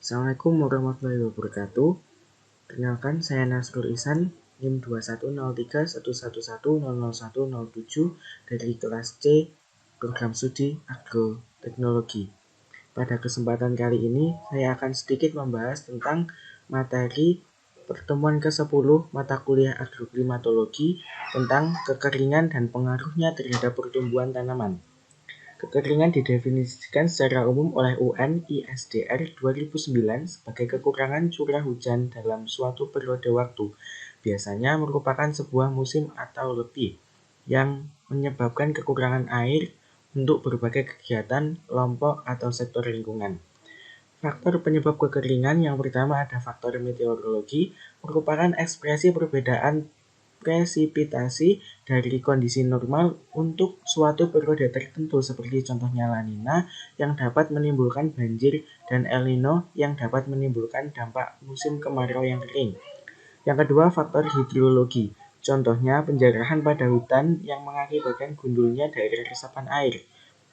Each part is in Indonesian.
Assalamualaikum warahmatullahi wabarakatuh. Perkenalkan, saya Nasrul Ihsan, NIM 210311100107 dari kelas C, Program Studi Agroteknologi. Pada kesempatan kali ini, saya akan sedikit membahas tentang materi pertemuan ke-10 mata kuliah agroklimatologi tentang kekeringan dan pengaruhnya terhadap pertumbuhan tanaman. Kekeringan didefinisikan secara umum oleh UN ISDR 2009 sebagai kekurangan curah hujan dalam suatu periode waktu, biasanya merupakan sebuah musim atau lebih, yang menyebabkan kekurangan air untuk berbagai kegiatan, kelompok, atau sektor lingkungan. Faktor penyebab kekeringan yang pertama ada faktor meteorologi, merupakan ekspresi perbedaan presipitasi dari kondisi normal untuk suatu periode tertentu seperti contohnya La Nina yang dapat menimbulkan banjir dan El Nino yang dapat menimbulkan dampak musim kemarau yang kering. Yang kedua, faktor hidrologi. Contohnya penjarahan pada hutan yang mengakibatkan gundulnya daerah resapan air.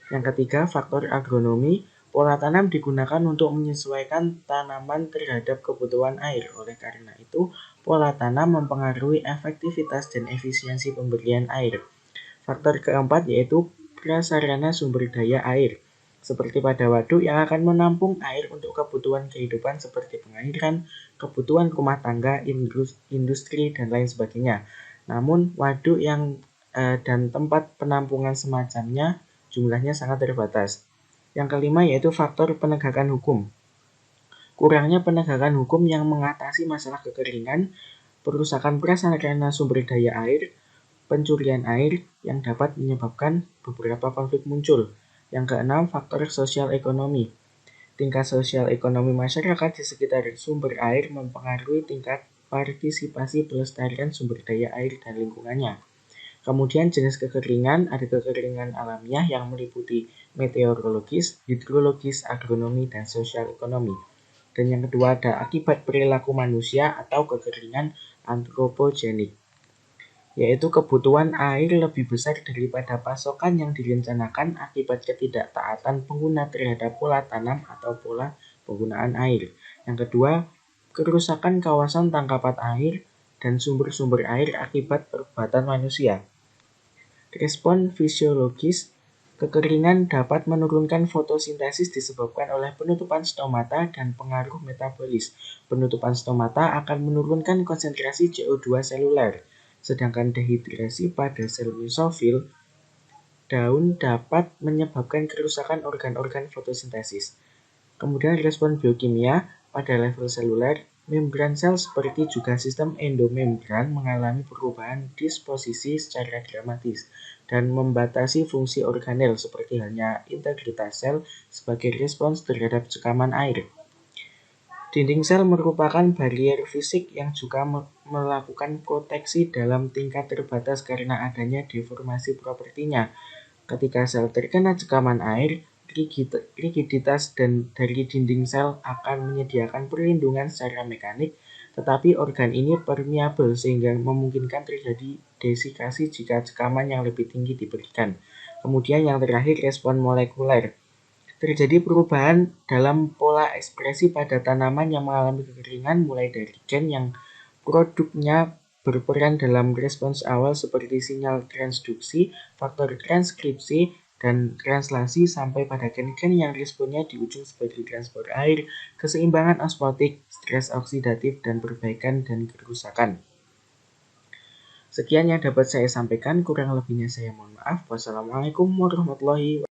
Yang ketiga, faktor agronomi. Pola tanam digunakan untuk menyesuaikan tanaman terhadap kebutuhan air. Oleh karena itu, pola tanam mempengaruhi efektivitas dan efisiensi pemberian air. Faktor keempat yaitu prasarana sumber daya air, seperti pada waduk yang akan menampung air untuk kebutuhan kehidupan seperti pengairan, kebutuhan rumah tangga, industri, dan lain sebagainya. Namun, waduk dan tempat penampungan semacamnya jumlahnya sangat terbatas. Yang kelima yaitu faktor penegakan hukum. Kurangnya penegakan hukum yang mengatasi masalah kekeringan, perusakan prasarana sumber daya air, pencurian air yang dapat menyebabkan beberapa konflik muncul. Yang keenam, faktor sosial ekonomi. Tingkat sosial ekonomi masyarakat di sekitar sumber air mempengaruhi tingkat partisipasi pelestarian sumber daya air dan lingkungannya. Kemudian jenis kekeringan, ada kekeringan alamiah yang meliputi meteorologis, hidrologis, agronomi, dan sosial ekonomi. Dan yang kedua ada akibat perilaku manusia atau kekeringan antropogenik, yaitu kebutuhan air lebih besar daripada pasokan yang direncanakan akibat ketidaktaatan pengguna terhadap pola tanam atau pola penggunaan air. Yang kedua, kerusakan kawasan tangkapan air dan sumber-sumber air akibat perbuatan manusia. Respon fisiologis, kekeringan dapat menurunkan fotosintesis disebabkan oleh penutupan stomata dan pengaruh metabolis. Penutupan stomata akan menurunkan konsentrasi CO2 seluler, sedangkan dehidrasi pada sel mesofil daun dapat menyebabkan kerusakan organ-organ fotosintesis. Kemudian respon biokimia pada level seluler, membran sel seperti juga sistem endomembran mengalami perubahan disposisi secara dramatis dan membatasi fungsi organel seperti halnya integritas sel sebagai respons terhadap sekaman air. Dinding sel merupakan barrier fisik yang juga melakukan proteksi dalam tingkat terbatas karena adanya deformasi propertinya. Ketika sel terkena cekaman air, rigiditas dari dinding sel akan menyediakan perlindungan secara mekanik, tetapi organ ini permeabel sehingga memungkinkan terjadi desikasi jika cekaman yang lebih tinggi diberikan. Kemudian yang terakhir, respon molekuler. Terjadi perubahan dalam pola ekspresi pada tanaman yang mengalami kekeringan mulai dari gen yang produknya berperan dalam respons awal seperti sinyal transduksi, faktor transkripsi, dan translasi sampai pada gen-gen yang responnya di ujung sebagai transport air, keseimbangan osmotik, stres oksidatif, dan perbaikan dan kerusakan. Sekian yang dapat saya sampaikan, kurang lebihnya saya mohon maaf. Wassalamualaikum warahmatullahi wabarakatuh.